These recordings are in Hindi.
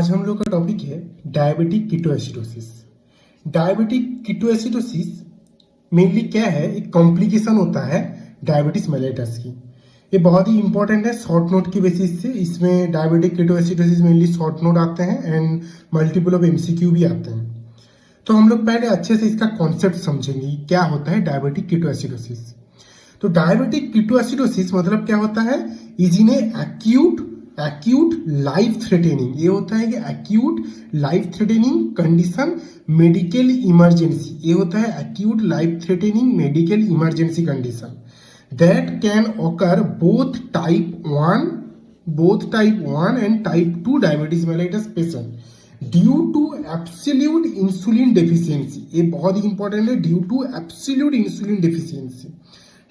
आज हम लोग का टॉपिक है diabetic ketoacidosis. Diabetic ketoacidosis mainly क्या है, एक कॉम्प्लिकेशन होता है डायबिटीज मेलेटस की। ये बहुत ही इंपॉर्टेंट है शॉर्ट नोट की बेसिस से। इसमें diabetic ketoacidosis mainly short note आते हैं एंड मल्टीपल ऑफ एमसीक्यू भी आते हैं। तो हम लोग पहले अच्छे से इसका कॉन्सेप्ट समझेंगे क्या होता है डायबिटिक कीटोएसिडोसिस। तो डायबिटिक कीटोएसिडोसिस मतलब क्या होता है, is an acute life threatening. ये होता है कि acute life threatening condition medical emergency. ये होता है acute life threatening medical emergency condition that can occur both type 1 and type 2 diabetes mellitus patient due to absolute insulin deficiency. ये बहुत ही इंपॉर्टेंट है, due to absolute insulin deficiency.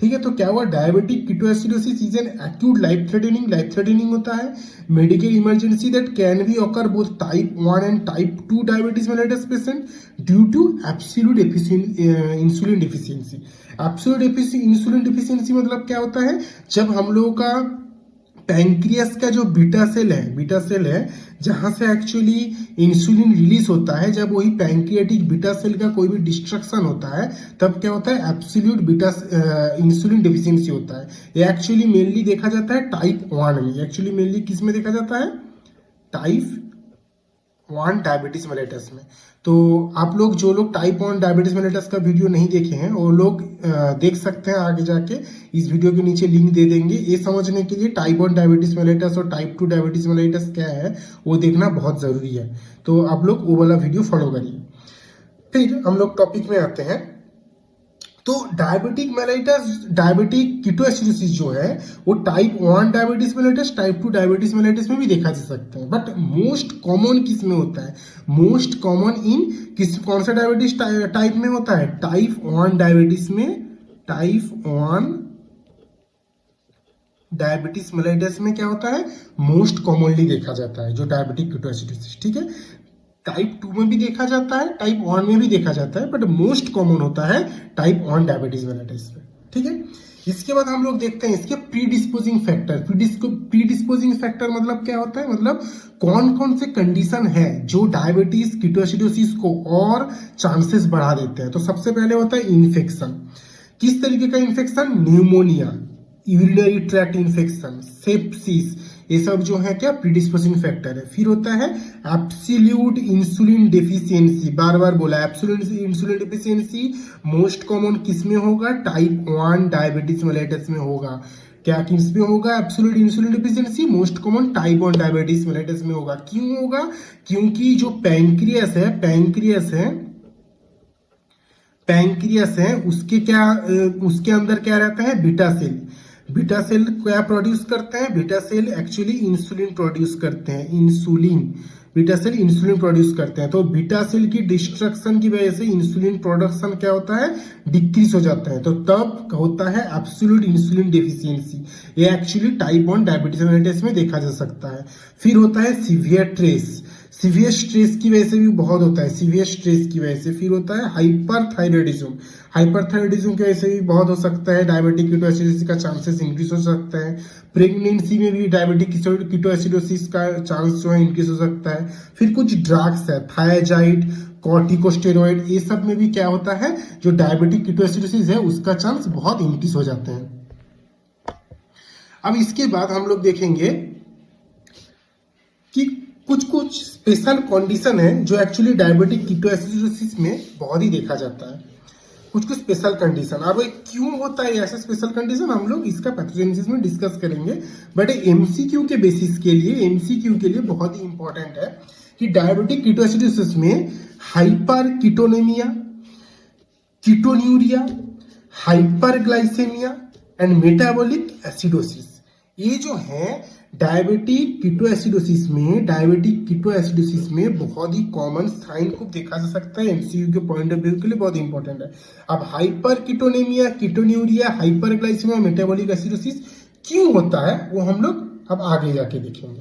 ठीक है, तो क्या हुआ, diabetic ketoacidosis is an acute life threatening होता है medical emergency that can be occur both type 1 and type 2 diabetes mellitus patient due to absolute insulin deficiency. Absolute insulin deficiency मतलब क्या होता है, जब हम लोगों का पैंक्रियास का जो बीटा सेल है जहां से एक्चुअली इंसुलिन रिलीज होता है, जब वही पैंक्रियाटिक बीटा सेल का कोई भी डिस्ट्रक्शन होता है तब क्या होता है, एब्सोल्यूट बीटा इंसुलिन डेफिशिएंसी होता है। ये एक्चुअली मेनली देखा जाता है टाइप 1 में। एक्चुअली मेनली किस में देखा जाता है, टाइप 1 डायबिटीज मेलाइटस में। तो आप लोग जो लोग टाइप 1 डायबिटीज मेलाइटस का वीडियो नहीं देखे हैं वो लोग देख सकते हैं, आगे जाके इस वीडियो के नीचे लिंक दे देंगे। ये समझने के लिए टाइप 1 डायबिटीज मेलाइटस और टाइप 2 डायबिटीज मेलाइटस क्या है वो देखना बहुत जरूरी है। तो आप लोग वो वाला वीडियो फॉलो करिए। फिर हम लोग टॉपिक में आते हैं। तो डायबिटिक कीटोएसिडोसिस जो है वो type 1 diabetes mellitus, type 2 diabetes mellitus में भी देखा जा सकता है। बट मोस्ट कॉमन किस में होता है, मोस्ट कॉमन इन कौन सा डायबिटीज टाइप में होता है, टाइप 1 डायबिटीज में। टाइप 1 डायबिटीज मेलाइटस में क्या होता है, मोस्ट कॉमनली देखा जाता है जो डायबिटिक कीटोएसिडोसिस। ठीक है, टाइप 2 में भी देखा जाता है, टाइप 1 में भी देखा जाता है, बट मोस्ट कॉमन होता है टाइप 1 डायबिटीज मेलाइटस में। ठीक है, इसके बाद हम लोग देखते हैं इसके प्रीडिस्पोजिंग फैक्टर। प्रीडिस्पोजिंग फैक्टर मतलब क्या होता है, मतलब कौन कौन से कंडीशन है जो डायबिटीज कीटोएसिडोसिस को और चांसेस बढ़ा देते हैं। तो सबसे पहले होता है इन्फेक्शन। किस तरीके का infection, pneumonia, urinary tract infection, sepsis, ये सब जो है क्या प्रीडिस्पोजिंग फैक्टर है। फिर होता है एब्सोल्यूट इंसुलिन डेफिशिएंसी, बार बार बोला absolute insulin deficiency most common किस में होगा, टाइप 1 डायबिटीज मेलाइटस में होगा। क्या किस में होगा, absolute insulin deficiency most common type 1 diabetes mellitus में होगा। क्यों होगा, क्योंकि जो पैंक्रियास है उसके अंदर क्या रहता है, बीटा सेल क्या प्रोड्यूस करते हैं, beta cell actually insulin produce करते हैं, बीटा सेल इंसुलिन प्रोड्यूस करते हैं। तो बीटा सेल की डिस्ट्रक्शन की वजह से इंसुलिन प्रोडक्शन क्या होता है, डिक्रीज हो जाता है। तो तब होता है एब्सोल्यूट इंसुलिन डेफिशिएंसी। ये एक्चुअली टाइप 1 डायबिटीज मेलाइटस में देखा जा सकता है। फिर होता है सीवियर स्ट्रेस की वजह से भी बहुत होता है, सीवियर स्ट्रेस की वजह से। फिर होता है हाइपरथायराइडिज्म की वजह से भी बहुत हो सकता है, डायबिटिक कीटोएसिडोसिस का चांसेस इंक्रीज हो सकता है। प्रेगनेंसी में भी डायबिटिक कीटोएसिडोसिस का चांस जो है इंक्रीज हो सकता है। फिर कुछ ड्रग्स है, थायराइड, कॉर्टिकोस्टेरॉइड, ये सब में भी क्या होता है, जो डायबिटिक कीटोएसिडोसिस है उसका चांस बहुत इंक्रीज हो जाते हैं। अब इसके बाद हम लोग देखेंगे कि कुछ स्पेशल कंडीशन है जो एक्चुअली डायबिटिक कीटोएसिडोसिस में बहुत ही देखा जाता है, कुछ स्पेशल कंडीशन। अब क्यों होता है ऐसा स्पेशल कंडीशन, हम लोग इसका पैथोजेनेसिस में डिस्कस करेंगे। बट एमसीक्यू के बेसिस के लिए बहुत ही इंपॉर्टेंट है कि डायबिटिक कीटोएसिडोसिस में hyper ketonaemia, ketonuria, hyperglycaemia and metabolic acidosis, ये जो है डायबिटिक कीटोएसिडोसिस में बहुत ही कॉमन साइन को देखा जा सकता है। एमसीक्यू के पॉइंट ऑफ व्यू के लिए बहुत इंपॉर्टेंट है। अब hyper ketonaemia, ketonuria, hyperglycaemia, metabolic acidosis क्यों होता है वो हम लोग अब आगे जाके देखेंगे।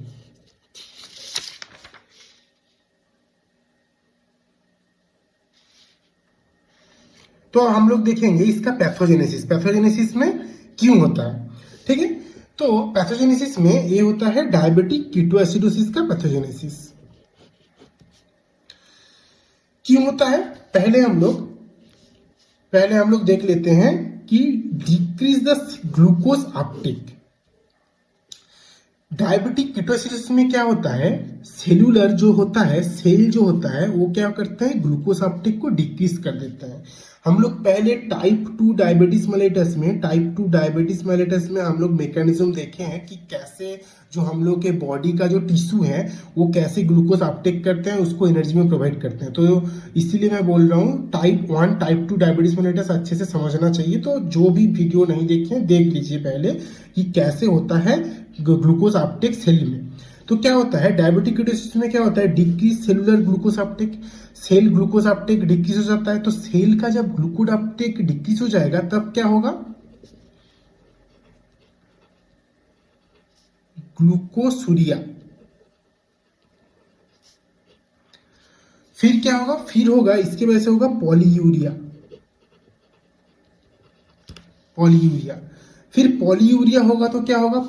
तो हम लोग देखेंगे इसका पैथोजेनेसिस में क्यों होता है। ठीक है, तो पैथोजेनेसिस में ये होता है डायबिटिक कीटोएसिडोसिस का पैथोजेनेसिस। क्यों होता है, पहले हम लोग देख लेते हैं कि decrease the glucose Uptake. Diabetic ketosis में क्या होता है, सेलुलर जो होता है, सेल जो होता है वो क्या करता है, ग्लूकोज अपटेक को डिक्रीज कर देता है। हम लोग पहले टाइप 2 डायबिटीज मेलिटस में हम लोग मैकेनिज्म देखे हैं कि कैसे जो हम लोग के बॉडी का जो टिश्यू है वो कैसे ग्लूकोज अपटेक करते हैं, उसको एनर्जी में प्रोवाइड करते हैं। तो इसीलिए मैं बोल रहा हूँ टाइप 1 टाइप 2 डायबिटीज मेलिटस अच्छे से समझना चाहिए। तो जो भी वीडियो नहीं देखे देख लीजिए पहले कि कैसे होता है ग्लूकोज अपटेक सेल में। तो क्या होता है डायबिटिक कीटोसिस में, क्या होता है decrease cellular glucose uptake, cell glucose uptake decrease हो जाता है। तो सेल का जब ग्लूकोज अपटेक डिक्रीज हो जाएगा तब क्या होगा, ग्लूकोसूरिया। फिर क्या होगा, फिर होगा इसके वजह से होगा पॉलीयूरिया। फिर पॉलीयूरिया होगा तो क्या होगा,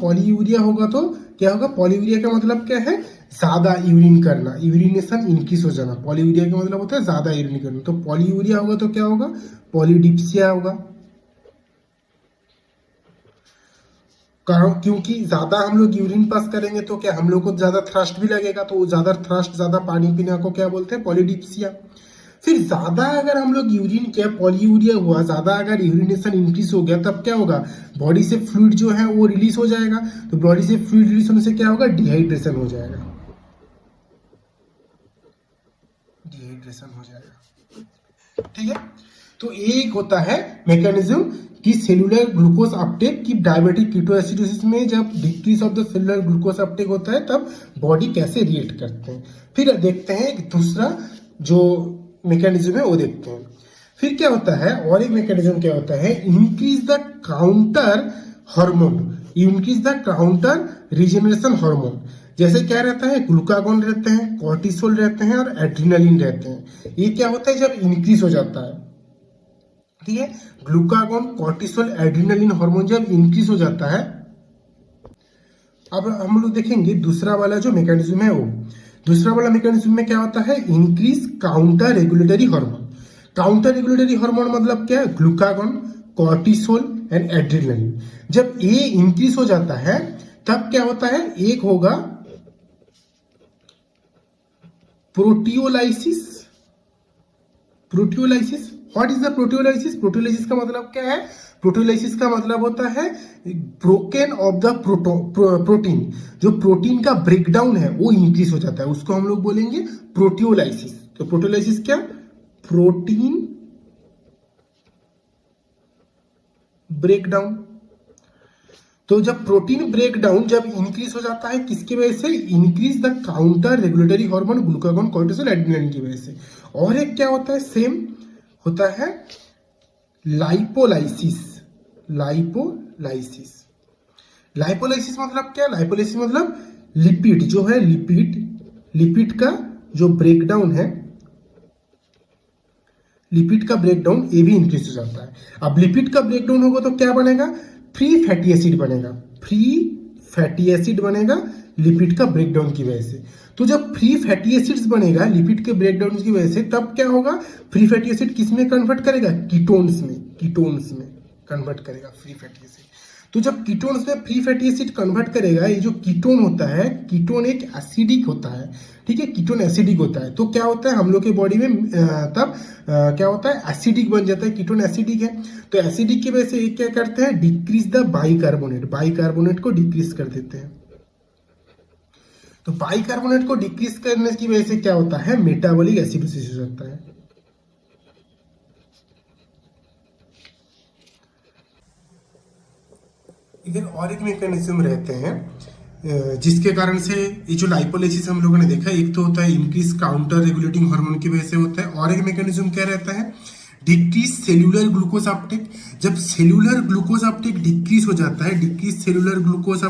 पॉलीयूरिया का मतलब क्या है, ज्यादा यूरिन करना, यूरिनेशन इंक्रीज हो जाना। पॉलीयूरिया का मतलब होता है ज्यादा यूरिन करना। तो पॉलीयूरिया होगा तो क्या होगा, पॉलीडिप्सिया होगा। क्योंकि ज्यादा हम लोग यूरिन पास करेंगे तो क्या हम लोग को ज्यादा थ्रस्ट भी लगेगा, तो ज्यादा थ्रस्ट, ज्यादा पानी पीने को क्या बोलते हैं, पॉलीडिप्सिया। फिर ज्यादा अगर हम लोग यूरिन किया, पॉलीयूरिया हुआ, ज्यादा अगर यूरिनेशन इंक्रीज हो गया तब क्या होगा, बॉडी से फ्लूइड जो है वो रिलीज हो जाएगा। तो बॉडी से फ्लूइड रिलीज होने से क्या होगा, डिहाइड्रेशन हो जाएगा। ठीक है। तो एक होता है मैकेनिज्म कि सेलुलर ग्लूकोज अपटेक की डायबिटिक कीटोएसिडोसिस में जब decrease of the cellular glucose Uptake होता है तब बॉडी कैसे रिएक्ट करते हैं। फिर देखते हैं एक दूसरा जो मैकेनिज्म है वो देखते हैं। फिर क्या होता है, और एक मैकेनिज्म क्या होता है, increase the counter regeneration hormone. जैसे क्या रहता है, ग्लूकागॉन रहते हैं, कॉर्टिसोल रहते हैं और एड्रिनलिन रहते हैं। ये क्या होता है जब इंक्रीज हो जाता है, ठीक है, ग्लूकागॉन, कॉर्टिसोल, एड्रिनलिन हार्मोन जब इंक्रीज हो जाता है। अब हम लोग देखेंगे दूसरा वाला जो मैकेनिज्म है वो, दूसरा वाला मैकेनिज्म में क्या होता है, increase counter regulatory hormone. Counter regulatory hormone मतलब क्या है, ग्लूकागॉन, कॉर्टिसोल एंड एड्रिनलिन। जब ये इंक्रीज हो जाता है तब क्या होता है, एक होगा proteolysis. What is the proteolysis? Proteolysis का मतलब क्या है, प्रोटियोलाइसिस का मतलब होता है ब्रोकन ऑफ द प्रोटीन। जो प्रोटीन का ब्रेकडाउन है वो इंक्रीज हो जाता है, उसको हम लोग बोलेंगे प्रोटियोलाइसिस। तो प्रोटियोलाइसिस क्या, प्रोटीन ब्रेकडाउन। तो जब प्रोटीन ब्रेकडाउन जब इंक्रीज हो जाता है किसकी वजह से, increase the counter regulatory hormone glucagon, cortisol, adrenaline की वजह से। और एक क्या होता है, सेम होता है लाइपोलाइसिस। लाइपोलाइसिस मतलब क्या, लाइपोलाइसिस मतलब लिपिड जो है, लिपिड का जो ब्रेकडाउन है, लिपिड का ब्रेकडाउन ये भी इंक्रीज हो जाता है। अब लिपिड का ब्रेकडाउन होगा तो क्या बनेगा, फ्री फैटी एसिड बनेगा लिपिड का ब्रेकडाउन की वजह से। तो जब फ्री फैटी एसिड्स बनेगा लिपिड के ब्रेकडाउन की वजह से तब क्या होगा, फ्री फैटी एसिड किस में कन्वर्ट करेगा, कीटोन्स में कन्वर्ट करेगा फ्री फैटी एसिड। तो जब कीटोन्स में फ्री फैटी एसिड कन्वर्ट करेगा, ये जो कीटोन होता है, कीटोन एक एसिडिक होता है, ठीक है, कीटोन एसिडिक होता है। तो क्या होता है हम लोग के बॉडी में तब क्या होता है, एसिडिक बन जाता है, कीटोन एसिडिक है। तो एसिडिक की वजह से ये क्या करते हैं, डिक्रीज द बाइकार्बोनेट को डिक्रीज कर देते हैं। तो बाइकार्बोनेट को डिक्रीज करने की वजह से क्या होता है, मेटाबॉलिक एसिडोसिस हो जाता है। इधर और एक मैकेनिज्म रहते हैं जिसके कारण से ये जो लाइपोलाइसिस हम लोगों ने देखा, एक तो होता है इंक्रीज काउंटर रेगुलेटिंग हार्मोन की वजह से होता है, और एक मैकेनिज्म क्या रहता है, डिक्रीज सेल्यूलर ग्लूकोज अपटेक। जब सेल्यूलर ग्लूकोज अपटेक डिक्रीज हो जाता है, decrease cellular glucose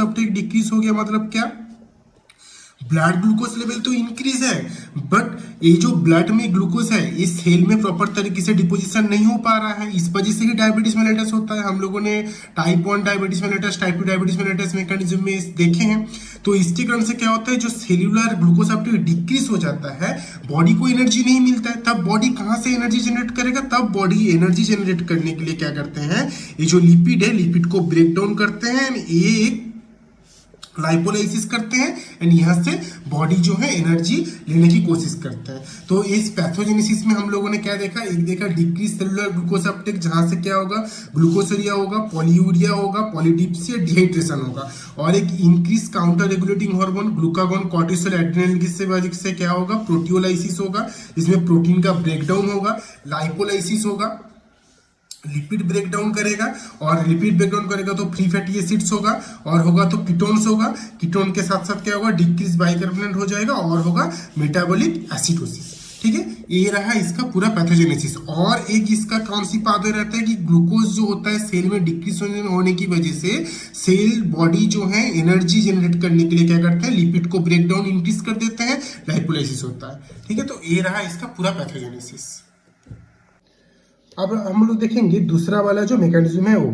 uptake decrease हो गया मतलब क्या, ब्लड ग्लूकोज लेवल तो इंक्रीज है, बट ये जो ब्लड में ग्लूकोज है ये सेल में प्रॉपर तरीके से डिपोजिशन नहीं हो पा रहा है, इस वजह से ही डायबिटीज मेलिटस होता है। हम लोगों ने type 1 diabetes mellitus, type 2 diabetes mellitus mechanism में देखे हैं। तो इसके क्रम से क्या होता है, जो सेल्यूलर ग्लूकोज अपटेक डिक्रीज हो जाता है, बॉडी को एनर्जी नहीं मिलता है, तब बॉडी कहाँ से एनर्जी जनरेट करेगा, तब बॉडी एनर्जी जनरेट करने के लिए क्या करते हैं, ये जो लिपिड है लिपिड को ब्रेक डाउन करते हैं, ये एक लाइपोलाइसिस करते हैं एंड यहाँ से बॉडी जो है एनर्जी लेने की कोशिश करता है। तो इस पैथोजेनेसिस में हम लोगों ने क्या देखा, एक देखा डिक्रीज सेलुलर ग्लूकोज अपटेक, जहां से क्या होगा, ग्लूकोसुरिया होगा, पॉलीयूरिया होगा, पॉलीडिप्सिया, डिहाइड्रेशन होगा, और एक increase counter regulating hormone glucagon, cortisol, adrenaline की वजह से क्या होगा, प्रोटियोलाइसिस होगा, इसमें प्रोटीन का ब्रेकडाउन होगा, लाइपोलाइसिस होगा, लिपिड ब्रेक डाउन करेगा, और लिपिड ब्रेक डाउन करेगा तो फ्री फैटी एसिड्स होगा, और होगा तो कीटोन्स होगा, कीटोन के साथ साथ क्या होगा, डिक्रीज बाइकार्बोनेट हो जाएगा, और होगा मेटाबॉलिक एसिडोसिस। ठीक है, ये रहा इसका पूरा पैथोजेनेसिस। और एक इसका कौन सी पाथवे रहता है कि ग्लूकोज जो होता है सेल में डिक्रीज होने की वजह से सेल बॉडी जो है एनर्जी जनरेट करने के लिए क्या करते हैं, लिपिड को ब्रेक डाउन इंक्रीज कर देते हैं, लाइपोलाइसिस होता है। ठीक है, तो ये रहा इसका पूरा पैथोजेनेसिस। अब हम लोग देखेंगे दूसरा वाला जो मैकेनिज्म है, वो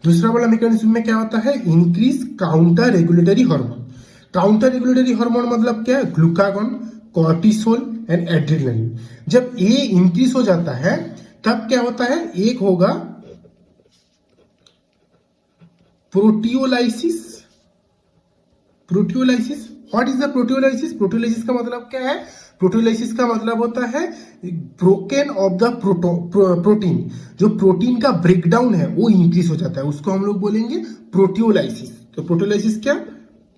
दूसरा वाला मैकेनिज्म में क्या होता है, increase counter regulatory hormone. Counter regulatory hormone मतलब क्या है, ग्लूकागॉन, कॉर्टिसोल एंड एड्रेनलिन। जब ये इंक्रीज हो जाता है तब क्या होता है, एक होगा proteolysis. Proteolysis, what is the proteolysis? Proteolysis का मतलब क्या है, प्रोटियोलाइसिस का मतलब होता है ब्रोकन ऑफ द प्रोटीन, जो प्रोटीन का ब्रेकडाउन है वो इंक्रीज हो जाता है, उसको हम लोग बोलेंगे प्रोटियोलाइसिस। तो प्रोटियोलाइसिस क्या,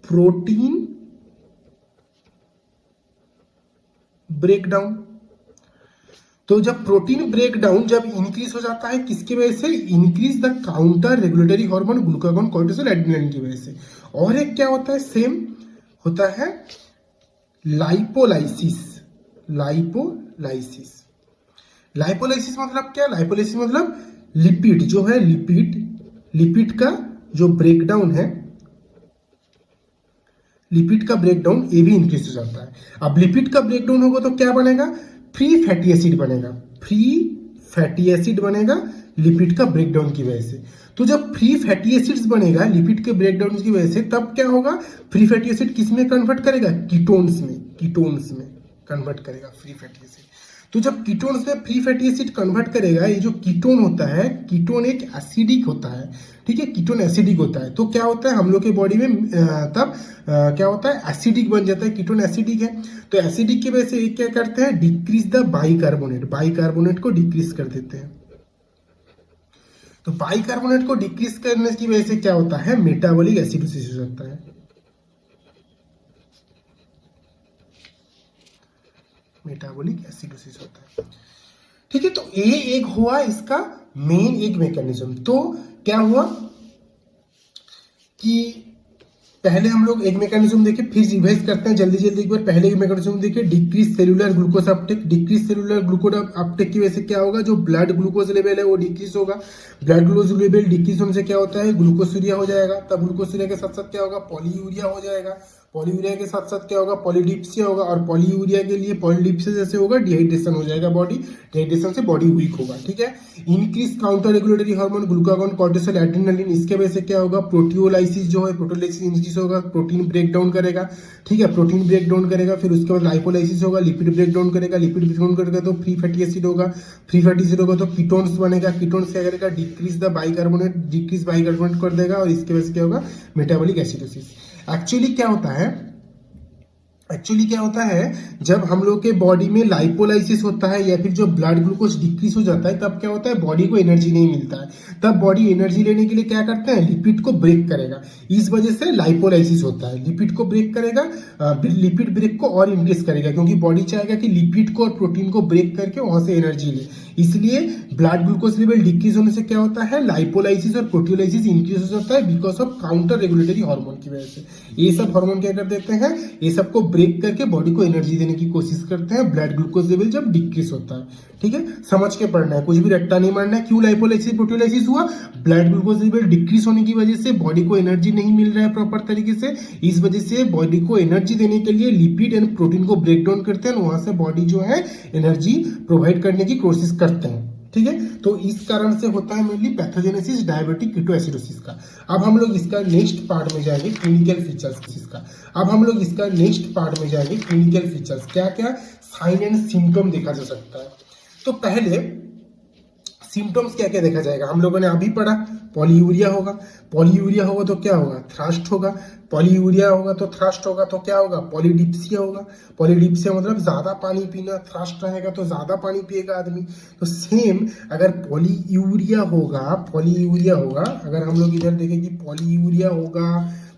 प्रोटीन ब्रेकडाउन। तो जब प्रोटीन ब्रेकडाउन जब इंक्रीज हो जाता है, किसकी वजह से, increase the counter regulatory hormone glucagon, cortisol, adrenaline की वजह से। और एक क्या होता है, सेम होता है लाइपोलाइसिस। लाइपोलाइसिस, लाइपोलाइसिस मतलब क्या, लाइपोलाइसिस मतलब लिपिड जो है, लिपिड का जो ब्रेकडाउन है, लिपिड का ब्रेकडाउन ये भी इंक्रीज हो जाता है। अब लिपिड का ब्रेकडाउन होगा तो क्या बनेगा, फ्री फैटी एसिड बनेगा, फ्री फैटी एसिड बनेगा लिपिड का ब्रेकडाउन की वजह से। तो जब फ्री फैटी एसिड्स बनेगा लिपिड के ब्रेकडाउन की वजह से, तब क्या होगा, फ्री फैटी एसिड किस में कन्वर्ट करेगा, कीटोन्स में कन्वर्ट करेगा फ्री फैटी एसिड। तो जब कीटोन्स में फ्री फैटी एसिड कन्वर्ट करेगा, ये जो कीटोन होता है, कीटोन एक एसिडिक होता है। ठीक है, कीटोन एसिडिक होता है, तो क्या होता है हम लोग के बॉडी में तब क्या होता है, एसिडिक बन जाता है, कीटोन एसिडिक है। तो एसिडिक की वजह से ये क्या करते हैं, डिक्रीज द बाइकार्बोनेट को डिक्रीज कर देते हैं। तो बाइकार्बोनेट को डिक्रीज करने की वजह से क्या होता है, मेटाबॉलिक एसिडोसिस हो जाता है। मेटाबॉलिक एसिडोसिस होता है। ठीक है, तो ये एक हुआ इसका मेन एक मैकेनिज्म। तो क्या हुआ कि पहले हम लोग एक मैकेनिज्म देखे, फिर रिवाइज करते हैं जल्दी एक बार। पहले एक मैकेनिज्म देखे, decrease cellular glucose uptake. Decrease cellular glucose Uptake की वजह से क्या होगा, जो ब्लड ग्लूकोज लेवल है वो डिक्रीज होगा। ब्लड ग्लूकोज लेवल डिक्रीज होने से क्या होता है, ग्लूकोसुरिया हो जाएगा। तब ग्लूकोसुरिया के साथ साथ क्या होगा, पॉलीयूरिया हो जाएगा। पॉलीयूरिया के साथ साथ क्या होगा, पॉलीडिप्सिया होगा। और पॉलीयूरिया के लिए पॉलीडिप्सिया जैसे होगा, डिहाइड्रेशन हो जाएगा बॉडी, डिहाइड्रेशन से बॉडी वीक होगा। ठीक है, increase counter regulatory hormone glucagon, cortisol, adrenaline, इसके वजह से क्या होगा, प्रोटियोलाइसिस जो है, प्रोटियोलाइसिस इंक्रीज होगा, प्रोटीन ब्रेक डाउन करेगा। ठीक है, प्रोटीन ब्रेक डाउन करेगा, फिर उसके बाद लाइपोलाइसिस होगा, लिपिड ब्रेक डाउन करेगा, लिपिड ब्रेक डाउन करेगा तो फ्री फैटी एसिड होगा, फ्री फैटी एसिड होगा तो कीटोन्स बनेगा, कीटोन्स क्या करेगा, डिक्रीज द बाइकार्बोनेट कर देगा, और इसके वजह से क्या होगा, मेटाबॉलिक एसिडोसिस। एक्चुअली क्या होता है, जब हम लोग के बॉडी में लाइपोलाइसिस होता है या फिर जो ब्लड ग्लूकोज डिक्रीज हो जाता है, तब क्या होता है, बॉडी को एनर्जी नहीं मिलता है। तब बॉडी एनर्जी लेने के लिए क्या करते हैं, लिपिड को ब्रेक करेगा। इस वजह से लाइपोलाइसिस होता है, लिपिड को ब्रेक करेगा, लिपिड ब्रेक को और इंक्रीज करेगा, क्योंकि बॉडी चाहेगा कि लिपिड को और प्रोटीन को ब्रेक करके वहां से एनर्जी ले। इसलिए ब्लड ग्लूकोज लेवल डिक्रीज होने से क्या होता है, लाइपोलाइसिस और प्रोटियोलाइसिस इंक्रीज हो जाता है because of counter regulatory hormone की वजह से। ये सब हार्मोन क्या कर देते हैं, ये सबको ब्रेक करके बॉडी को एनर्जी देने की कोशिश करते हैं ब्लड ग्लूकोज लेवल जब डिक्रीज होता है। ठीक है, समझ के पढ़ना है, कुछ भी रट्टा नहीं मारना है। क्यों लाइपोलाइसिस प्रोटियोलाइसिस हुआ, ब्लड ग्लूकोज लेवल डिक्रीज होने की वजह से बॉडी को एनर्जी नहीं मिल रहा है प्रॉपर तरीके से, इस वजह से बॉडी को एनर्जी देने के लिए लिपिड एंड प्रोटीन को ब्रेक डाउन करते हैं, वहां से बॉडी जो है एनर्जी प्रोवाइड करने की कोशिश करते हैं। ठीक है, तो इस कारण से होता है मेनली पैथोजेनेसिस डायबिटिक कीटोएसिडोसिस का। अब हम लोग इसका नेक्स्ट पार्ट में जाएंगे क्लिनिकल फीचर्स इसका। अब हम लोग इसका नेक्स्ट पार्ट में जाएंगे क्लिनिकल फीचर्स, क्या क्या साइन एंड सिम्टम देखा जा सकता है। तो पहले सिम्टम्स क्या क्या देखा जाएगा, हम लोगों ने अभी पढ़ा पॉलीयूरिया होगा। पॉलीयूरिया होगा तो क्या होगा, थ्रस्ट होगा। पॉलीयूरिया होगा तो थ्रस्ट होगा तो क्या होगा, पॉलीडिप्सिया होगा। पॉलीडिप्सिया मतलब ज्यादा पानी पीना, थ्रस्ट रहेगा तो ज्यादा पानी पिएगा आदमी। तो सेम अगर पॉलीयूरिया होगा अगर हम लोग इधर देखें कि पॉलीयूरिया होगा,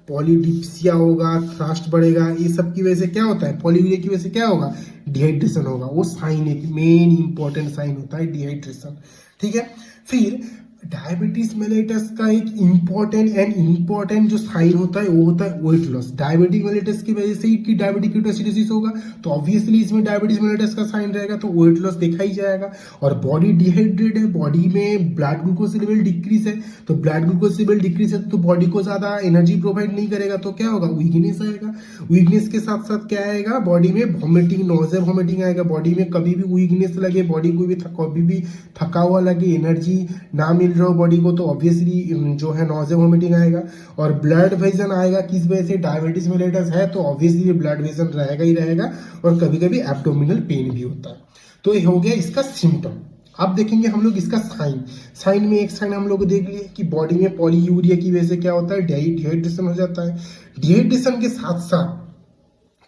पॉलीडिप्सिया होगा, थ्रस्ट बढ़ेगा, ये सब की वजह से क्या होता है, पॉलीयूरिया की वजह से क्या होगा, डिहाइड्रेशन होगा। वो साइन एक मेन इंपॉर्टेंट साइन होता है डिहाइड्रेशन। ठीक है, फिर डायबिटीज मेलिटस का एक इम्पॉर्टेंट जो साइन होता है वो होता है वेट लॉस। डायबिटिक मेलिटस की वजह से ही डायबिटिक कीटोएसिडोसिस होगा, तो ऑब्वियसली इसमें डायबिटीज मेलिटस का साइन रहेगा, तो वेट लॉस देखा ही जाएगा। और बॉडी डिहाइड्रेट है, बॉडी में ब्लड ग्लूकोज लेवल डिक्रीज है, तो ब्लड ग्लूकोज लेवल डिक्रीज है तो बॉडी को ज्यादा एनर्जी प्रोवाइड नहीं करेगा, तो क्या होगा, वीकनेस आएगा। वीकनेस के साथ साथ क्या आएगा, बॉडी में वॉमिटिंग, नोजिया वॉमिटिंग आएगा। बॉडी में कभी भी वीकनेस लगे, बॉडी को भी कभी भी थका हुआ लगे, एनर्जी ना मिल रहा हो बॉडी को, तो ऑब्वियसली जो है नोजिया वॉमिटिंग आएगा। और ब्लड विजन आएगा, किस वजह से, डायबिटीज मेलिटस है तो ऑब्वियसली ब्लड विजन रहेगा ही रहेगा, और कभी कभी एब्डोमिनल पेन भी होता है। तो ये हो गया इसका सिम्टम। अब देखेंगे हम लोग इसका साइन में एक साइन हम लोग देख लिए कि बॉडी में पॉलीयूरिया की वजह से क्या होता है, डिहाइड्रेशन हो जाता है। डिहाइड्रेशन के साथ साथ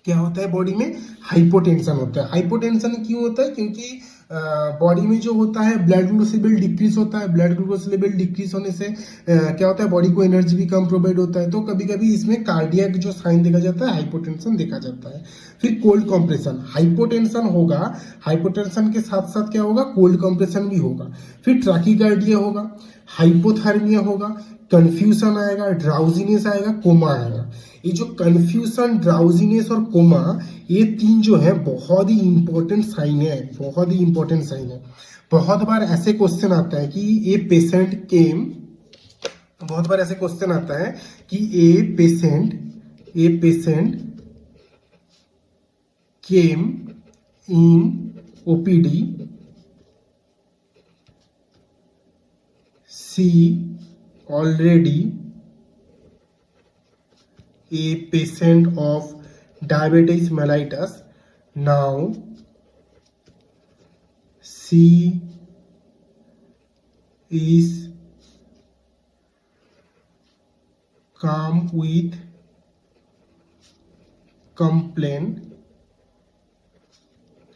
क्या होता है, बॉडी में हाइपोटेंशन होता है। हाइपोटेंशन क्यों होता है, क्योंकि बॉडी में जो होता है ब्लड ग्लूकोज लेवल डिक्रीज होता है। ब्लड ग्लूकोज लेवल डिक्रीज होने से क्या होता है, बॉडी को एनर्जी भी कम प्रोवाइड होता है, तो कभी कभी इसमें कार्डियक जो साइन देखा जाता है, हाइपोटेंशन देखा जाता है। फिर कोल्ड कंप्रेशन, हाइपोटेंशन होगा, हाइपोटेंशन के साथ साथ क्या होगा, कोल्ड कंप्रेशन भी होगा। फिर ट्रैकीकार्डिया होगा, हाइपोथर्मिया होगा, कंफ्यूजन आएगा, ड्राउजीनेस आएगा, कोमा आएगा। ये जो कंफ्यूजन, ड्राउजीनेस और कोमा, ये तीन जो है बहुत ही इंपॉर्टेंट साइन है, बहुत ही इंपॉर्टेंट साइन है। बहुत बार ऐसे क्वेश्चन आता है कि ए पेशेंट केम, बहुत बार ऐसे क्वेश्चन आता है कि a patient came in OPD, see already a patient of diabetes mellitus, now she is come with complaint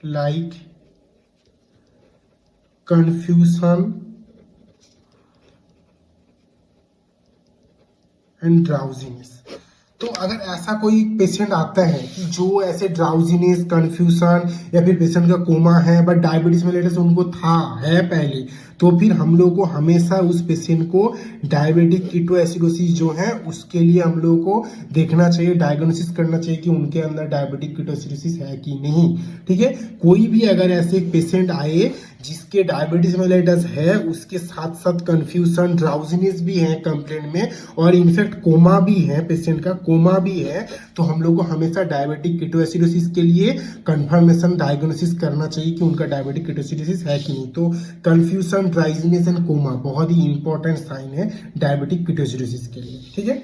like confusion and drowsiness. तो अगर ऐसा कोई पेशेंट आता है कि जो ऐसे ड्राउजीनेस, कंफ्यूजन या फिर पेशेंट का कोमा है बट डायबिटीज मेलिटस उनको है पहले, तो फिर हम लोग को हमेशा उस पेशेंट को डायबिटिक कीटोएसिडोसिस जो है उसके लिए हम लोग को देखना चाहिए, डायग्नोसिस करना चाहिए कि उनके अंदर डायबिटिक कीटोएसिडोसिस है कि नहीं। ठीक है, कोई भी अगर ऐसे पेशेंट आए जिसके डायबिटीज मेलिटस है, उसके साथ साथ कंफ्यूजन, ड्राउजीनेस भी है कंप्लेंट में, और इनफैक्ट कोमा भी है, पेशेंट का कोमा भी है, तो हम लोग को हमेशा डायबिटिक कीटोएसिडोसिस के लिए कंफर्मेशन, डायग्नोसिस करना चाहिए कि उनका डायबिटिक कीटोएसिडोसिस है कि नहीं। तो कंफ्यूजन, ड्राउजीनेस एंड कोमा बहुत ही इंपॉर्टेंट साइन है डायबिटिक कीटोएसिडोसिस के लिए। ठीक है,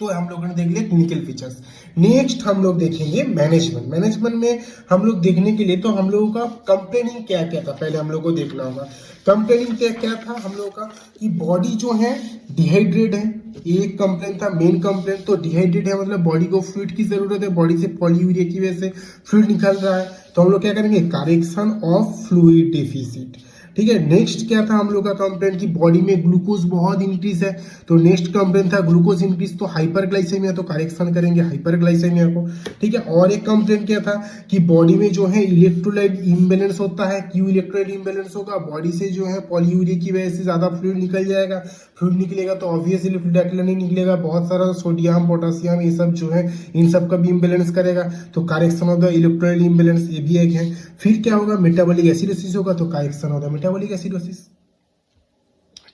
तो हम लोगों ने देख लिया क्लिनिकल फीचर्स। नेक्स्ट हम लोग देखेंगे मैनेजमेंट। मैनेजमेंट में हम लोग देखने के लिए तो हम लोगों का कंप्लेनिंग क्या क्या था पहले हम लोग को देखना होगा। कंप्लेनिंग क्या क्या था हम लोगों का कि बॉडी जो है डिहाइड्रेट है, एक कंप्लेन था, मेन कंप्लेन। तो डिहाइड्रेट है मतलब बॉडी को फ्लूइड की जरूरत है, बॉडी से पॉलीयूरिया की वजह से फ्लूइड निकल रहा है, तो हम लोग क्या करेंगे, करेक्शन ऑफ फ्लूइड डेफिसिट। ठीक है। नेक्स्ट क्या था हम लोग का कंप्लेंट कि बॉडी में ग्लूकोज बहुत इंक्रीज है, तो नेक्स्ट कंप्लेंट था ग्लूकोज इंक्रीज, तो हाइपरग्लाइसेमिया, तो करेक्शन करेंगे हाइपरग्लाइसेमिया को। ठीक है। और एक कंप्लेंट क्या था कि बॉडी में जो है इलेक्ट्रोलाइट इम्बेलेंस होता है। क्यों इलेक्ट्रोलाइट इम्बेलेंस होगा? बॉडी से जो है पॉलीयूरिया की वजह से ज्यादा फ्लूइड निकल जाएगा। फ्लूइड निकलेगा तो ऑब्वियसली फ्लूइड अकेला नहीं निकलेगा, बहुत सारा सोडियम पोटेशियम ये सब जो है इन सब का भी इम्बेलेंस करेगा, तो correction of the electrolyte imbalance ये भी एक है। फिर क्या होगा? मेटाबॉलिक एसिडोसिस होगा, तो correction of the metabolic acidosis.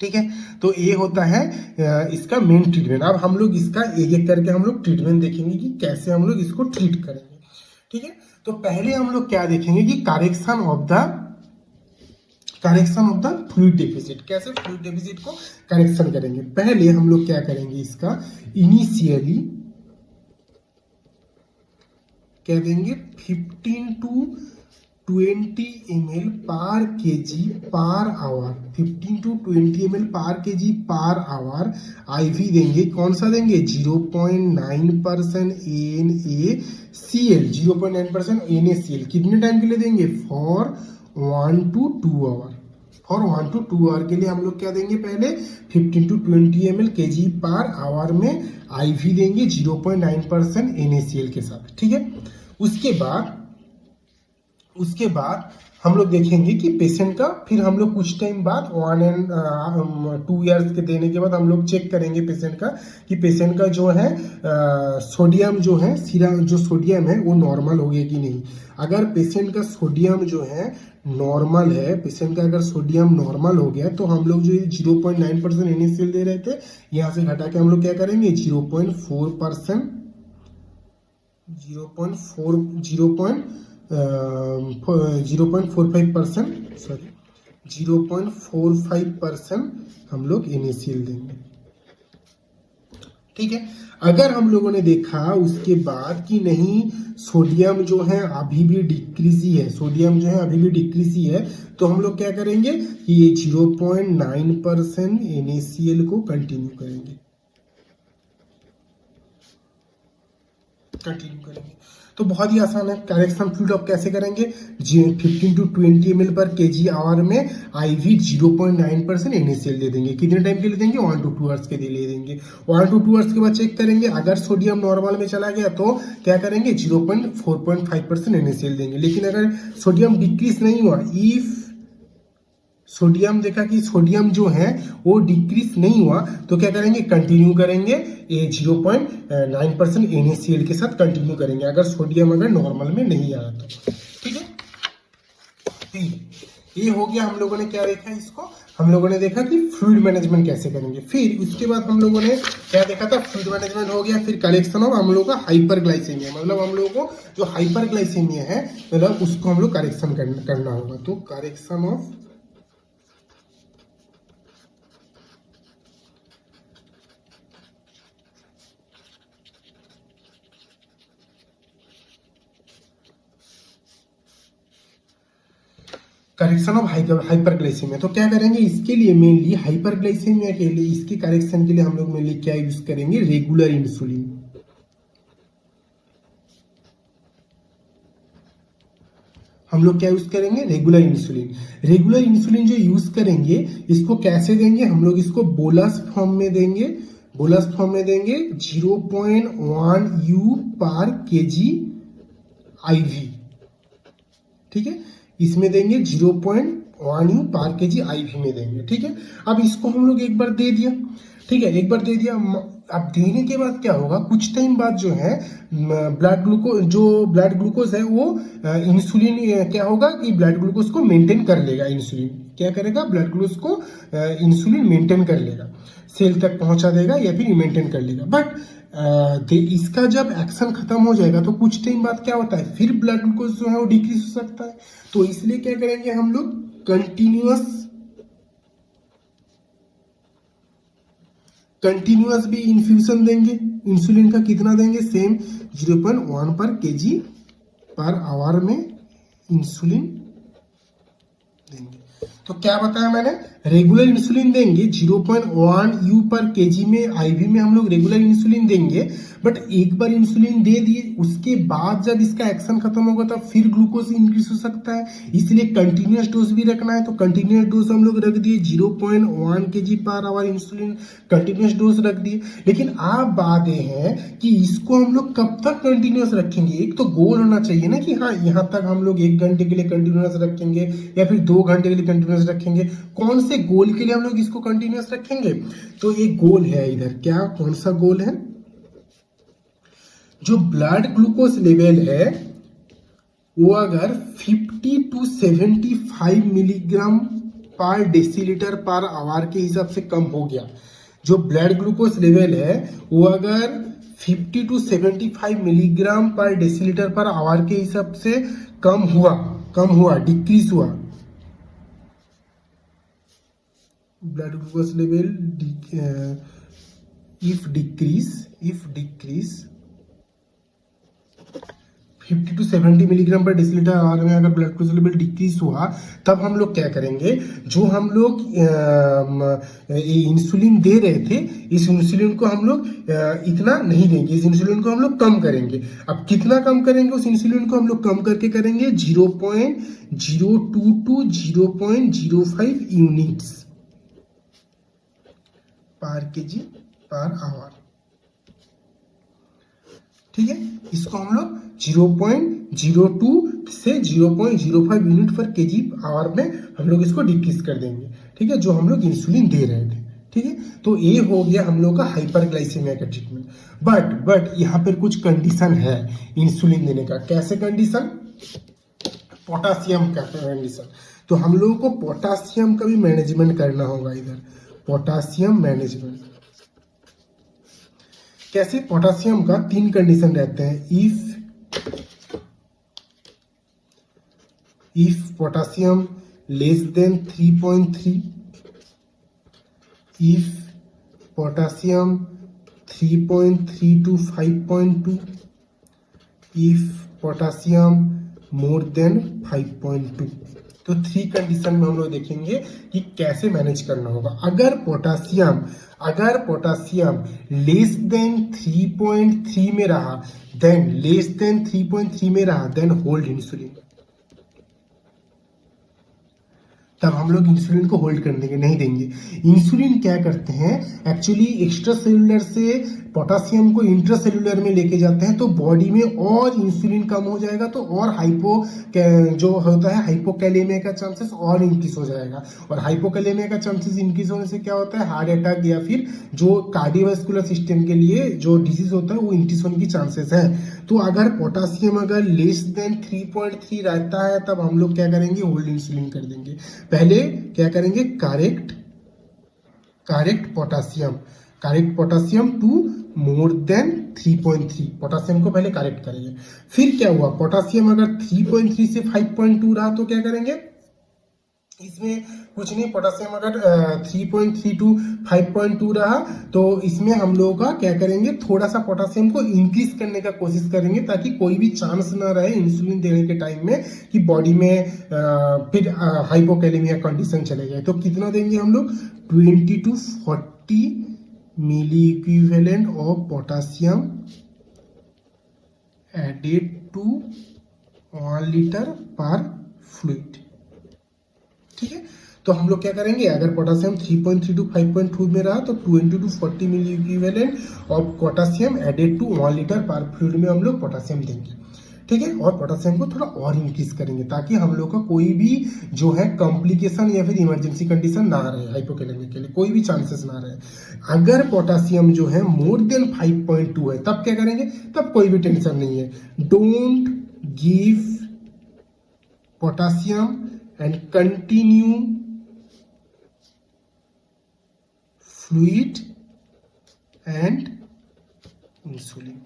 ठीक है। तो ये होता है इसका मेन ट्रीटमेंट। अब हम लोग इसका एक एक करके हम लोग ट्रीटमेंट देखेंगे कि कैसे हम लोग इसको ट्रीट करेंगे। ठीक है। तो पहले हम लोग क्या देखेंगे कि correction of the fluid deficit, कैसे फ्लूइड डेफिसिट को करेक्शन करेंगे। पहले हम लोग क्या करेंगे, इसका इनिशियली क्या देंगे 15 to 20 ml पर KG per hour, 15 to 20 ml पर केजी पर आवर आईवी देंगे। कौन सा देंगे? 0.9% NaCl, 0.9% NaCl। कितने टाइम के लिए देंगे? For 1 to 2 hour. For 1 to 2 hour के लिए हम लोग क्या देंगे? पहले 15 to 20 ml KG per hour में आईवी देंगे 0.9% NaCl के साथ। ठीक है। उसके बाद हम लोग देखेंगे कि पेशेंट का, फिर हम लोग कुछ टाइम बाद 1 and 2 ईयर्स के देने के बाद हम लोग चेक करेंगे पेशेंट का कि पेशेंट का जो है सोडियम जो है, सीरम जो सोडियम है वो नॉर्मल हो गया कि नहीं। अगर पेशेंट का सोडियम जो है नॉर्मल है, पेशेंट का अगर सोडियम नॉर्मल हो गया तो हम लोग जो 0.9% NaCl दे रहे थे यहाँ से घटा के हम लोग क्या करेंगे 0.4%, 0.45% हम लोग NaCl देंगे। ठीक है। अगर हम लोगों ने देखा उसके बाद कि नहीं सोडियम जो है अभी भी डिक्रीज ही है, सोडियम जो है अभी भी डिक्रीज ही है, तो हम लोग क्या करेंगे कि ये 0.9% NaCl को कंटिन्यू करेंगे। तो बहुत ही आसान है। करेक्शन फ्लूइड आप कैसे करेंगे? 15 to 20 ml पर केजी आवर में आईवी 0.9% NaCl दे देंगे। कितने टाइम के लिए देंगे? 1 to 2 आवर्स के लिए देंगे। 1 to 2 आवर्स के बाद चेक करेंगे, अगर सोडियम नॉर्मल में चला गया तो क्या करेंगे 0.45% NaCl देंगे। लेकिन अगर सोडियम डिक्रीज नहीं हुआ, इफ सोडियम देखा कि सोडियम जो है वो डिक्रीज नहीं हुआ, तो क्या करेंगे कंटिन्यू करेंगे 0.9% NaCl के साथ कंटिन्यू करेंगे, अगर सोडियम अगर नॉर्मल में नहीं आया तो। ठीक है। ये हो गया। हम लोगों ने क्या देखा, इसको हम लोगों ने देखा कि फ्लूइड मैनेजमेंट कैसे करेंगे। फिर उसके बाद हम लोगों ने क्या देखा था, फ्लूइड मैनेजमेंट हो गया। फिर करेक्शन ऑफ हम लोगों का हाइपरग्लाइसेमिया, मतलब हम लोगों को जो हाइपरग्लाइसेमिया है मतलब उसको हम लोग करेक्शन करना होगा। तो करेक्शन ऑफ हाइपरग्लाइसेमिया, तो क्या करेंगे इसके लिए मेनली हाइपरग्लाइसेमिया के लिए, इसके करेक्शन के लिए हम लोग मेनली क्या यूज करेंगे? Regular insulin. हम लोग क्या यूज करेंगे? Regular insulin. रेगुलर इंसुलिन जो यूज करेंगे इसको कैसे देंगे? हम लोग इसको बोलस फॉर्म में देंगे। बोलस फॉर्म में देंगे 0.1 U पर केजी आईवी। ठीक है। इसमें देंगे 0.1 U पर केजी आईवी में देंगे। ठीक है। अब इसको हम लोग एक बार दे दिया। ठीक है, एक बार दे दिया। अब देने के बाद क्या होगा, कुछ टाइम बाद जो है ब्लड ग्लूकोज है वो इंसुलिन क्या होगा कि ब्लड ग्लूकोज को मेंटेन कर लेगा। इंसुलिन क्या करेगा? ब्लड ग्लूकोज को इंसुलिन मेंटेन कर लेगा, सेल तक पहुंचा देगा या फिर मेंटेन कर लेगा। बट इसका जब एक्शन खत्म हो जाएगा तो कुछ टाइम बाद क्या होता है, फिर ब्लड ग्लूकोज जो है वो डिक्रीज हो सकता है। तो इसलिए क्या करेंगे हम लोग कंटिन्यूअस भी इन्फ्यूजन देंगे। इंसुलिन का कितना देंगे? सेम 0.1 पर केजी पर आवर में इंसुलिन देंगे। तो क्या बताया मैंने, रेगुलर इंसुलिन देंगे 0.1 यू पर केजी में, आईवी में हम लोग रेगुलर इंसुलिन देंगे। बट एक बार इंसुलिन दे दिए, उसके बाद जब इसका एक्शन खत्म होगा तब फिर ग्लूकोज इंक्रीज हो सकता है, इसलिए कंटिन्यूस डोज भी रखना है। तो कंटिन्यूस डोज हम लोग रख दिए 0.1 KG per hour insulin continuous dose रख दिए। लेकिन अब बात यह है कि इसको हम लोग कब तक कंटिन्यूस रखेंगे। एक तो गोल होना चाहिए ना कि हाँ यहाँ तक हम लोग 1 घंटे के लिए कंटिन्यूस रखेंगे या फिर 2 घंटे के लिए कंटिन्यूस रखेंगे। कौन से गोल के लिए हम लोग इसको कंटिन्यूस रखेंगे, तो एक गोल है इधर, क्या कौन सा गोल है, जो ब्लड ग्लूकोज लेवल है वो अगर 50 to 75 मिलीग्राम पर डेसीलीटर पर आवर के हिसाब से कम हो गया, जो ब्लड ग्लूकोज लेवल है वो अगर 50 to 75 मिलीग्राम पर डेसीलीटर पर आवर के हिसाब से कम हुआ डिक्रीज हुआ, blood glucose level if decrease 50 to 70 milligram पर डेसीलीटर आवर में अगर ब्लड ग्लूकोज लेवल डिक्रीज हुआ, तब हम लोग क्या करेंगे, जो हम लोग इंसुलिन दे रहे थे, इस इंसुलिन को हम लोग इतना नहीं देंगे, इस इंसुलिन को हम लोग कम करेंगे। अब कितना कम करेंगे, उस इंसुलिन को हम लोग कम करके करेंगे 0.02 to 0.05 यूनिट्स पर केजी पर आवर। ठीक है, इसको हम लोग 0.02 से 0.05 यूनिट पर केजी आवर में हम लोग इसको डिक्रीज कर देंगे। ठीक है, जो हम लोग इंसुलिन दे रहे थे। ठीक है, तो ये हो गया हम लोग का हाइपरग्लाइसेमिया का ट्रीटमेंट। बट यहाँ पर कुछ कंडीशन है इंसुलिन देने का। कैसे कंडीशन, पोटासियम का कंडीशन। तो हम लोगों को पोटासियम का भी मैनेजमेंट करना होगा इधर, पोटासियम मैनेजमेंट कैसे। पोटासियम का 3 कंडीशन रहते हैं। If potassium less than 3.3, if potassium 3.3 to 5.2, if potassium more than 5.2। तो 3 कंडीशन में हम लोग देखेंगे कि कैसे मैनेज करना होगा। अगर पोटासियम लेस देन 3.3 में रहा, देन होल्ड इंसुलिन। तब हम लोग इंसुलिन को होल्ड करने के नहीं देंगे। इंसुलिन क्या करते हैं, एक्चुअली एक्स्ट्रा सेलुलर से पोटासियम को इंट्रासेलुलर में लेके जाते हैं, तो बॉडी में और इंसुलिन कम हो जाएगा, तो और जो होता है हाइपोकैलेमिया का चांसेस और इंक्रीज हो जाएगा। और हाइपोकैलेमिया का चांसेस इंक्रीज होने से क्या होता है, हार्ट अटैक या फिर जो कार्डियोवास्कुलर सिस्टम के लिए जो डिजीज होता है वो इंक्रीज होने की चांसेस है। तो अगर पोटासियम अगर लेस देन 3.3 रहता है, तब हम लोग क्या करेंगे, होल्ड इंसुलिन कर देंगे। पहले क्या करेंगे, correct potassium to more than 3.3, potassium को पहले करेक्ट करेंगे। फिर क्या हुआ, पोटासियम अगर 3.3 से 5.2 रहा तो क्या करेंगे, इसमें कुछ नहीं, पोटासियम अगर 3.3 to 5.2 रहा तो इसमें हम लोगों का क्या करेंगे, थोड़ा सा पोटासियम को इंक्रीज करने का कोशिश करेंगे, ताकि कोई भी चांस ना रहे इंसुलिन देने के टाइम में कि बॉडी में फिर हाइपोकैलेमिया कंडीशन चले जाए। तो कितना देंगे हम लोग, 20 to 40 milliequivalent of potassium added to 1 litre पर फ्लूइड। ठीक है, तो हम लोग क्या करेंगे, अगर पोटासियम 3.3 to 5.2 में रहा तो 20 to 40 milliequivalent of potassium added to 1 litre पर फ्लूइड में हम लोग पोटासियम देंगे। ठीक है, और पोटासियम को थोड़ा और इंक्रीज करेंगे, ताकि हम लोग का कोई भी जो है कॉम्प्लिकेशन या फिर इमरजेंसी कंडीशन ना रहे, हाइपोकैलेमिया के लिए कोई भी चांसेस ना रहे। अगर पोटासियम जो है मोर देन 5.2 है, तब क्या करेंगे, तब कोई भी टेंशन नहीं है। Don't give potassium and continue fluid and insulin।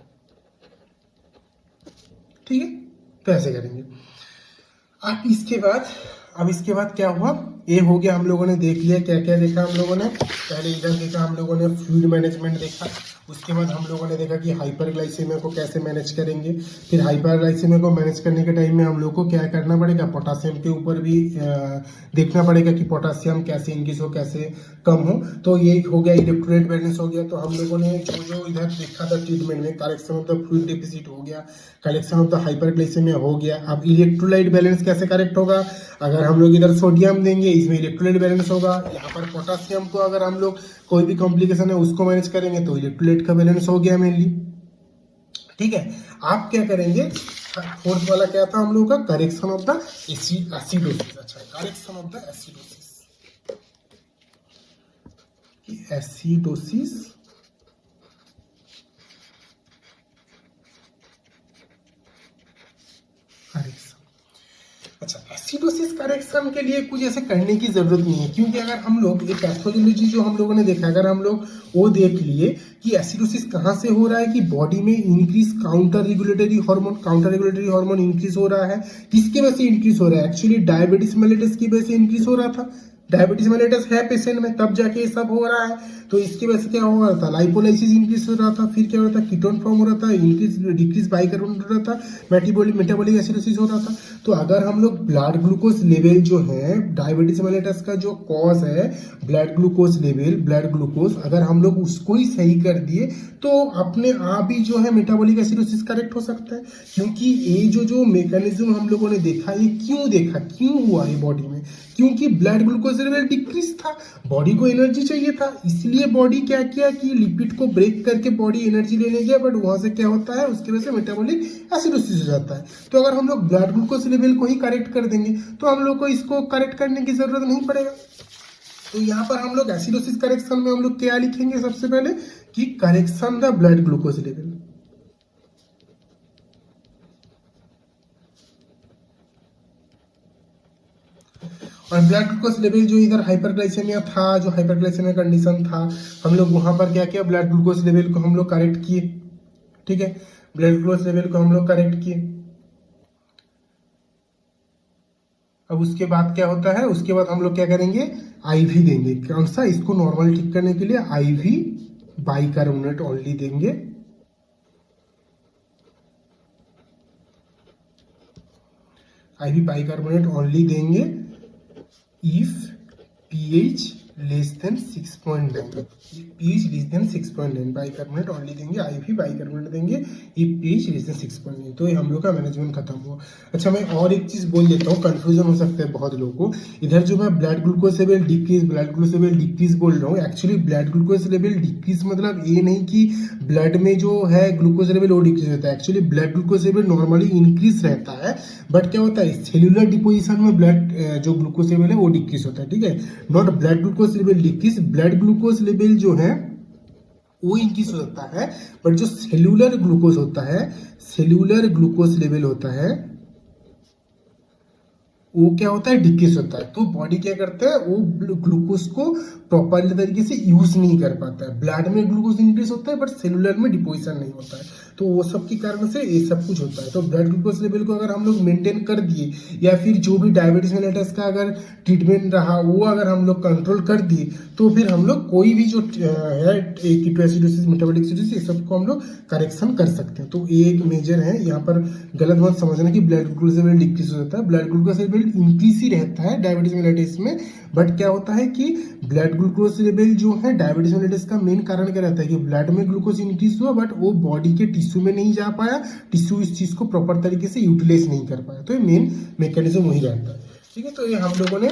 ठीक है, तो ऐसे करेंगे। अब इसके बाद अब इसके बाद क्या हुआ, ये हो गया, हम लोगों ने देख लिया क्या क्या देखा हम लोगों ने। पहले इधर देखा हम लोगों ने फ्लूइड मैनेजमेंट देखा, उसके बाद हम लोगों ने देखा कि हाइपरग्लाइसेमिया को कैसे मैनेज करेंगे। फिर हाइपरग्लाइसेमिया को मैनेज करने के टाइम में हम लोग को क्या करना पड़ेगा, पोटासियम के ऊपर भी देखना पड़ेगा कि पोटासियम कैसे इंक्रीज हो कैसे कम हो। तो ये हो गया, इलेक्ट्रोलाइट बैलेंस हो गया। तो हम लोगों ने जो जो इधर देखा था ट्रीटमेंट में, correction of the fluid deficit हो गया, करेक्शन ऑफ द हाइपरग्लाइसेमिया हो गया। अब इलेक्ट्रोलाइट बैलेंस कैसे करेक्ट होगा, अगर हम लोग इधर सोडियम देंगे इसमें इलेक्ट्रोलाइट बैलेंस होगा, यहाँ पर पोटासियम को अगर हम लोग कोई भी कॉम्प्लिकेशन है उसको मैनेज करेंगे तो इलेक्ट्रोलाइट का बैलेंस हो गया मेनली। ठीक है, आप क्या करेंगे, फोर्थ वाला क्या था हम लोग का, करेक्शन ऑफ द एसिडोसिस। अच्छा, correction of the acidosis, acidosis correction. अच्छा, एसिडोसिस करेक्शन के लिए कुछ ऐसे करने की जरूरत नहीं है, क्योंकि अगर हम लोग ये पैथोलॉजी जो हम लोगों ने देखा, अगर हम लोग वो देख लिए कि एसिडोसिस कहाँ से हो रहा है, कि बॉडी में increase counter regulatory hormone increase हो रहा है। किसके वजह से इंक्रीज हो रहा है, एक्चुअली डायबिटीज मेलिटस की वजह से इंक्रीज हो रहा था। डायबिटीज मेलिटस है पेशेंट में, तब जाके ये सब हो रहा है। तो इसकी वजह से क्या हो रहा था, लाइपोलाइसिस इंक्रीज हो रहा था, फिर क्या हो रहा था, कीटोन फॉर्म हो रहा था, इंक्रीज डिक्रीज बाइकार्बोनेट हो रहा था, मेटाबॉलिक एसिडोसिस हो रहा था। तो अगर हम लोग ब्लड ग्लूकोज लेवल जो है, डायबिटीज मेलिटस का जो कॉज है blood glucose level, blood glucose, अगर हम लोग उसको ही सही कर दिए तो अपने आप ही जो है मेटाबॉलिक एसिडोसिस करेक्ट हो सकता है। क्योंकि ये जो मैकेनिज्म हम लोगों ने देखा, ये क्यों हुआ ये बॉडी में, क्योंकि ब्लड ग्लूकोज लेवल डिक्रीज था, बॉडी को एनर्जी चाहिए था, इसलिए बॉडी क्या किया कि लिपिड को ब्रेक करके बॉडी एनर्जी लेने गया, बट वहां से क्या होता है, उसकी वजह से मेटाबॉलिक एसिडोसिस हो जाता है। तो अगर हम लोग ब्लड ग्लूकोज लेवल को ही करेक्ट कर देंगे तो हम लोग को इसको करेक्ट करने की जरूरत नहीं पड़ेगा। तो यहाँ पर हम लोग एसिडोसिस करेक्शन में हम लोग क्या लिखेंगे, सबसे पहले कि correction the blood glucose level. और ब्लड ग्लूकोज लेवल जो इधर हाइपरग्लाइसेमिया था, जो हाइपरग्लाइसेमिया कंडीशन था, हम लोग वहां पर क्या किया, ब्लड ग्लूकोज लेवल को हम लोग करेक्ट किए। ठीक है, ब्लड ग्लूकोज लेवल को हम लोग करेक्ट किए। अब उसके बाद क्या होता है, उसके बाद हम लोग क्या करेंगे, आईवी देंगे। कौन सा, इसको नॉर्मल ठीक करने के लिए आईवी बाइकार्बोनेट ओनली देंगे। आईवी बाइकार्बोनेट ओनली देंगे if pH less than 6.9, pH less than 6.9 bicarbonate only देंगे, आईवी बाइकार्बोनेट देंगे इफ pH लेस देन 6.9। तो ये हम लोग का मैनेजमेंट खत्म हुआ। अच्छा, मैं और एक चीज बोल देता हूँ, कंफ्यूजन हो सकता है बहुत लोगों को। इधर जो मैं ब्लड ग्लूकोज लेवल डिक्रीज बोल रहा हूँ, actually blood glucose level decrease मतलब ये नहीं कि ब्लड में जो है ग्लूकोज लेवल वो डिक्रीज होता है। Actually blood glucose level normally increase रहता है, बट क्या होता है, सेल्यूलर डिपोजिशन में ब्लड जो ग्लूकोज लेवल है वो डिक्रीज होता है। ठीक है, not blood glucose level decrease, blood glucose level जो है वो इंक्रीज हो जाता है, बट जो सेल्यूलर ग्लूकोज होता है, सेल्यूलर ग्लूकोज लेवल होता है वो क्या होता है, डिक्रीज होता है। तो बॉडी क्या करता है, वो ग्लूकोज को प्रॉपर तरीके से यूज नहीं कर पाता है। ब्लड में ग्लूकोज इंक्रीज होता है बट सेलुलर में डिपोजिशन नहीं होता है, तो वो सब के कारण से ये सब कुछ होता है। तो ब्लड ग्लूकोज लेवल को अगर हम लोग मेंटेन कर दिए, या फिर जो भी डायबिटीज मेलिटस का अगर ट्रीटमेंट रहा वो अगर हम लोग कंट्रोल कर दिए, तो फिर हम लोग कोई भी जो है कीटोएसिडोसिस, मेटाबॉलिक एसिडोसिस, ये सबको हम लोग करेक्शन कर सकते हैं। तो ये एक मेजर है, यहाँ पर गलत मत समझना कि ब्लड ग्लूकोज लेवल डिक्रीज हो जाता है। ब्लड ग्लूकोज लेवल इंक्रीज ही रहता है डायबिटीज मेलिटस में, बट क्या होता है कि ब्लड ग्लूकोज लेवल जो है डायबिटीज मेलिटस का मेन कारण क्या रहता है कि ब्लड में ग्लूकोज इंक्रीज हुआ बट वो बॉडी के टिश्यू में नहीं जा पाया, टिश्यू इस चीज को प्रॉपर तरीके से यूटिलाइज नहीं कर पाया। तो ये मेन मैकेनिज्म वही रहता है। ठीक है, तो ये हम लोगों ने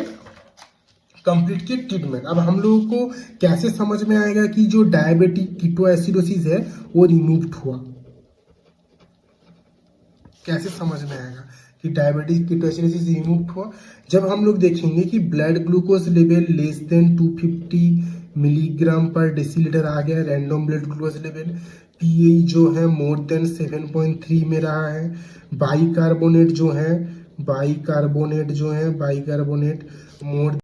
कंप्लीट किया ट्रीटमेंट। अब हम लोगों को कैसे समझ में आएगा कि जो डायबिटिक कीटोएसिडोसिस है वो रिमूव्ड हुआ, कैसे समझ में आएगा कि डायबिटीज कीटोएसिडोसिस रिमूव हुआ? जब हम लोग देखेंगे कि blood glucose level less than 250 milligram पर डेसीलीटर आ गया, random blood glucose level, pH जो है मोर देन 7.3 में रहा है, बाइकार्बोनेट जो है बाइकार्बोनेट मोर